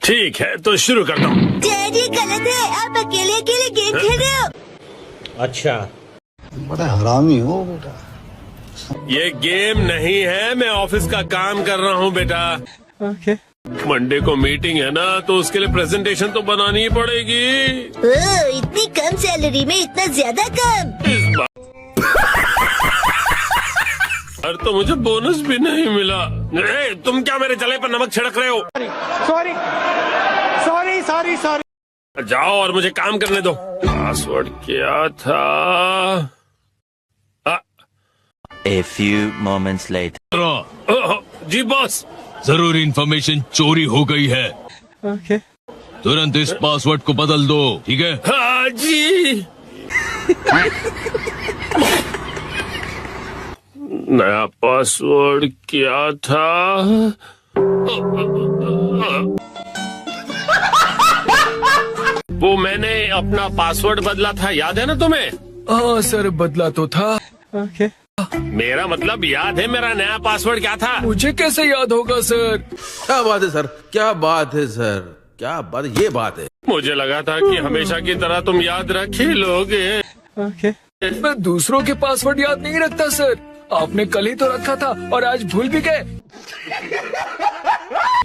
ठीक है तो शुरू करता हूँ। डैड ये गलत है, आप अकेले अकेले गेम खेल रहे हो। अच्छा, बड़ा हरामी हो बेटा। ये गेम नहीं है, मैं ऑफिस का काम कर रहा हूँ बेटा। ओके। मंडे को मीटिंग है ना, तो उसके लिए प्रेजेंटेशन तो बनानी ही पड़ेगी। ओह, इतनी कम सैलरी में इतना ज्यादा कम। इस बार तो मुझे बोनस भी नहीं मिला। तुम क्या मेरे जले पर नमक छिड़क रहे हो? Sorry sorry sorry sorry. जाओ और मुझे काम करने दो। पासवर्ड क्या था? A few moments later. Oh, जी बॉस। जरूरी इंफॉर्मेशन चोरी हो गई है। ओके। तुरंत इस पासवर्ड को बदल दो, ठीक है? हाँ जी। नया पासवर्ड क्या था? वो मैंने अपना पासवर्ड बदला था, याद है ना तुम्हें? हाँ सर, बदला तो था। ओके। मेरा मतलब याद है मेरा नया पासवर्ड क्या था? मुझे कैसे याद होगा सर? क्या बात है सर, क्या बात है सर, क्या बात, ये बात है। मुझे लगा था कि हमेशा की तरह तुम याद रख ही लोगे। ओके। मैं दूसरों के पासवर्ड याद नहीं रखता सर। आपने कल ही तो रखा था और आज भूल भी गए।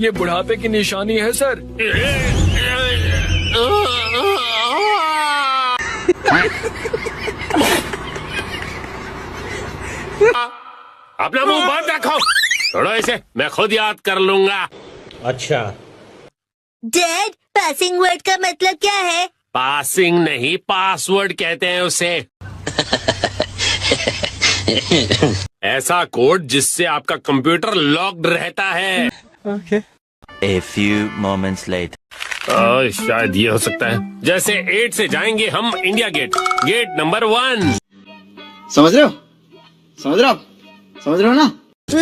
ये बुढ़ापे की निशानी है सर। अपना मुंह बंद रखो। छोड़ो इसे, मैं खुद याद कर लूंगा। अच्छा, डैड पासिंग वर्ड का मतलब क्या है? पासिंग नहीं, पासवर्ड कहते हैं उसे। ऐसा कोड जिससे आपका कंप्यूटर लॉक्ड रहता है। Okay. A few moments later. शायद ये हो सकता है। जैसे 8 से जाएंगे हम इंडिया गेट, गेट नंबर 1। समझ रहे हो? समझ रहे हो आप? समझ रहे हो ना? ओह,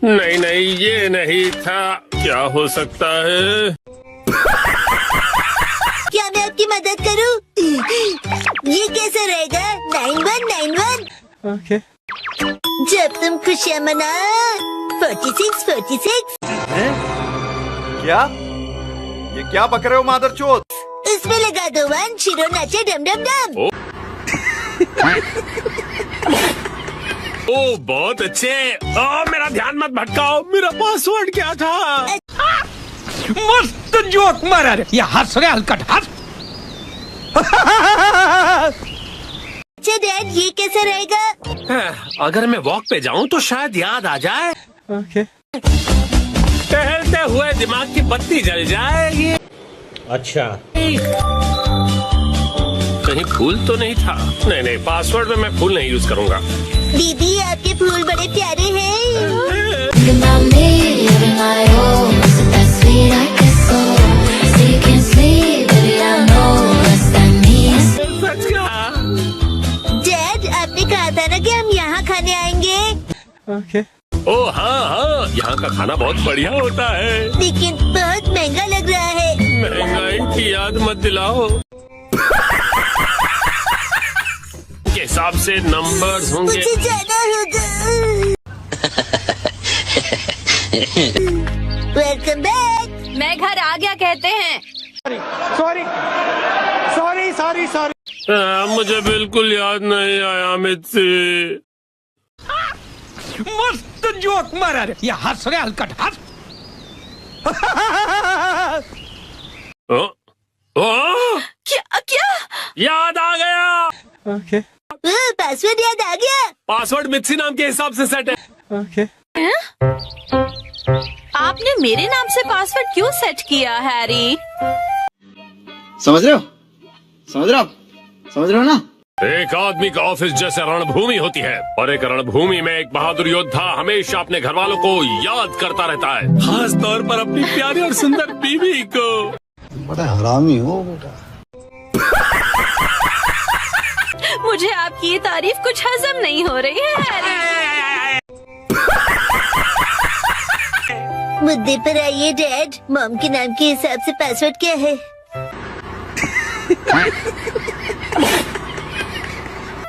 नहीं नहीं, ये नहीं था। क्या हो सकता है? क्या मैं आपकी मदद करूं? ये कैसा रहेगा? 9191। ओके। जब तुम खुशियाँ मना 4646। क्या? ये क्या बक रहे हो मादरचोद? उसमें लगा दो 1, शिरो नाचे डम डम डम। ओ बहुत अच्छे। मेरा ध्यान मत भटकाओ, मेरा पासवर्ड क्या था? मस्त जोक मारा रे। ये हंस रहे हलकट हंस। अच्छा डैड ये कैसा रहेगा? अगर मैं वॉक पे जाऊं तो शायद याद आ जाए। ओके। टहलते हुए दिमाग की बत्ती जल जाएगी। अच्छा, कहीं फूल तो नहीं था? नहीं नहीं, पासवर्ड में मैं फूल नहीं यूज करूंगा। दीदी आपके फूल बड़े प्यारे हैं। सच कहा। डैड आपने कहा था ना कि हम यहाँ खाने आएंगे। ओके। ओ हाँ हाँ, यहाँ का खाना बहुत बढ़िया होता है। लेकिन बहुत महंगा लग रहा है। महंगाई की याद मत दिलाओ। के हिसाब से नंबर्स होंगे। मुझे जाना होगा। Welcome back. मैं घर आ गया कहते हैं। Sorry sorry sorry sorry. मुझे बिल्कुल याद नहीं आया मित्सी। मस्त जोक मारा रे। ये हंस रहे हलकट हंस। क्या क्या? याद आ गया। ओके। पासवर्ड याद आ गया। पासवर्ड मित्सी नाम के हिसाब से सेट है। ओके। आपने मेरे नाम से पासवर्ड क्यों सेट किया हैरी? समझ रहे हो? समझ रहे हो आप? समझ रहे हो ना? एक आदमी का ऑफिस जैसे रणभूमि होती है, और एक रणभूमि में एक बहादुर योद्धा हमेशा अपने घर वालों को याद करता रहता है, खास तौर पर अपनी प्यारी और सुंदर बीवी को। बड़ा हरामी हो बेटा। मुझे आपकी ये तारीफ कुछ हजम नहीं हो रही है हैरी। मुद्दे पर आइए डैड। मॉम के नाम के हिसाब से पासवर्ड क्या है?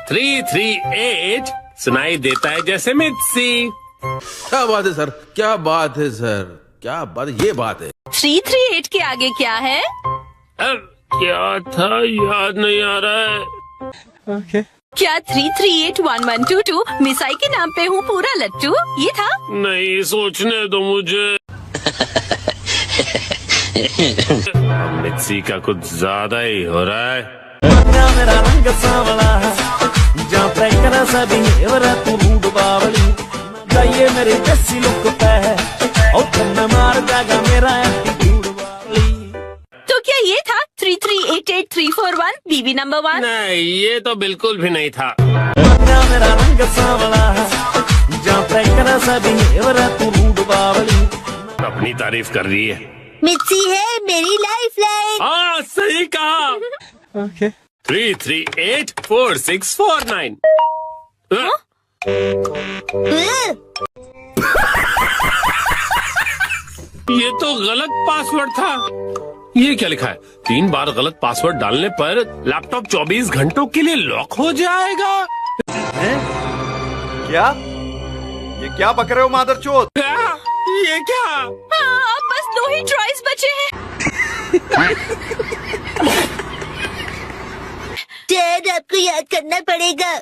338 सुनाई देता है जैसे मित्सी। क्या बात है सर, क्या बात है सर, क्या बात, ये बात है। 338 के आगे क्या है? क्या था याद नहीं आ रहा है। क्या 3381122 मिसाई के नाम पे हूँ पूरा लट्टू? ये था? नहीं, सोचने दो मुझे। मिर्ची का कुछ ज्यादा ही हो रहा है। मेरा रंग सांवला जाता करा सभी तू रूड बावली जाइए मेरे जैसी लुक पे और मैं मार जाएगा मेरा एटीट्यूड वाली। तो क्या ये था 3388341 बीबी नंबर 1? नहीं, ये तो बिल्कुल भी नहीं था। मेरा रंग सांवला जाता करा सभी तू रूड बावली। अपनी तारीफ कर रही है। मिर्ची है मेरी लाइफ लाइन। हाँ, सही कहा। 3384649। ये तो गलत पासवर्ड था। ये क्या लिखा है? 3 बार गलत पासवर्ड डालने पर लैपटॉप 24 घंटों के लिए लॉक हो जाएगा। क्या? ये क्या बक रहे हो मादरचोद? ये क्या? हाँ, अब बस 2 ही ट्राइज बचे हैं। डैड आपको याद करना पड़ेगा।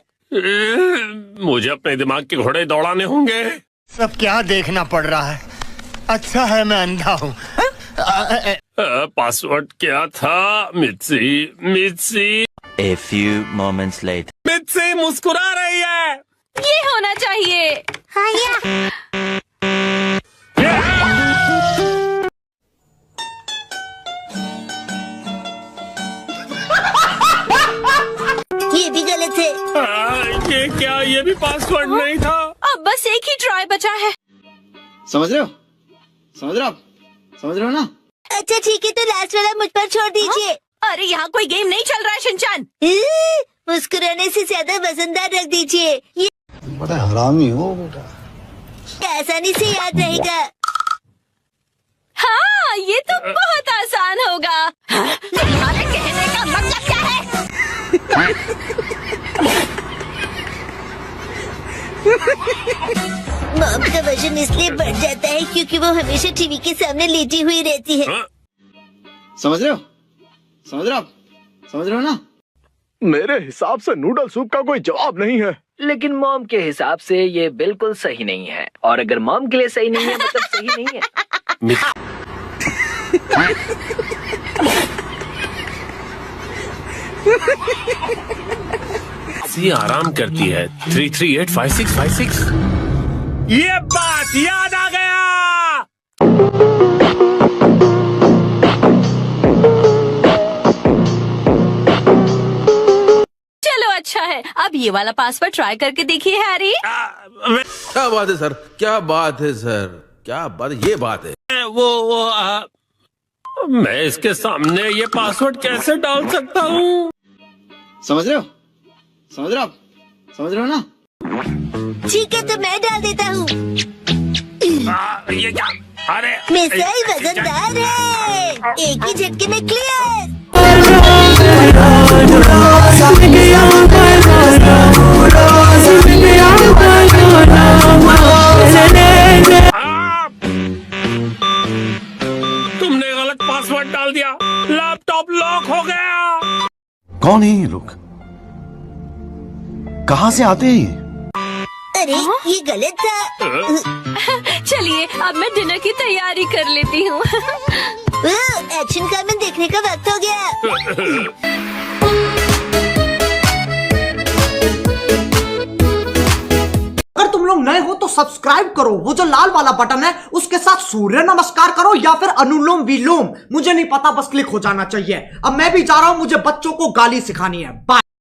मुझे अपने दिमाग के घोड़े दौड़ाने होंगे। सब क्या देखना पड़ रहा है? अच्छा है मैं अंधा हूँ। पासवर्ड क्या था? मिर्ची। A few moments later. मिर्ची मुस्कुरा रही है। ये होना चाहिए। हाँ या। ये भी गलत है। ये क्या? ये भी पासवर्ड नहीं था। अब बस एक ही ट्राई बचा है। समझ रहे हो? समझ रहे हो? समझ रहे हो ना? अच्छा ठीक है, तो लास्ट वाला मुझ पर छोड़ दीजिए। अरे यहाँ कोई गेम नहीं चल रहा है शिनचान। मुस्कुराने से ज्यादा वजनदार रख दीजिए। ये बड़ा हरामी हो बेटा। आसानी से याद रहेगा। हाँ, ये तो बहुत आसान होगा। तुम्हारे कहने का मतलब क्या है? मॉम का वजन इसलिए बढ़ जाता है क्योंकि वो हमेशा टीवी के सामने लेटी हुई रहती है। समझ रहे हो? समझ रहे हो? समझ रहे हो ना? मेरे हिसाब से नूडल सूप का कोई जवाब नहीं है। लेकिन मॉम के हिसाब से ये बिल्कुल सही नहीं है, और अगर मॉम के लिए सही नहीं है मतलब सही नहीं है। आराम करती है। 3385656। ये बात याद आ गया। चलो अच्छा है, अब ये वाला पासवर्ड ट्राई करके देखिए हैरी। क्या बात है सर? क्या बात है सर? क्या बात? ये बात है। मैं इसके सामने ये पासवर्ड कैसे डाल सकता हूँ? समझ रहे हो? समझ रहे हो? समझ रहे हो ना? ठीक है, तो मैं डाल देता हूँ। ये क्या? अरे मिसाइल वजनदार है, एक ही झटके में क्लियर। तुमने गलत पासवर्ड डाल दिया। लैपटॉप लॉक हो गया। कौन है ये लोग? कहाँ से आते हैं ये? अरे ये गलत था। चलिए अब मैं डिनर की तैयारी कर लेती हूँ। एक्शन फिल्म देखने का वक्त हो गया। अगर तुम लोग नए हो तो सब्सक्राइब करो, वो जो लाल वाला बटन है उसके साथ सूर्य नमस्कार करो या फिर अनुलोम विलोम, मुझे नहीं पता, बस क्लिक हो जाना चाहिए। अब मैं भी जा रहा हूं, मुझे बच्चों को गाली सिखानी है। बाय।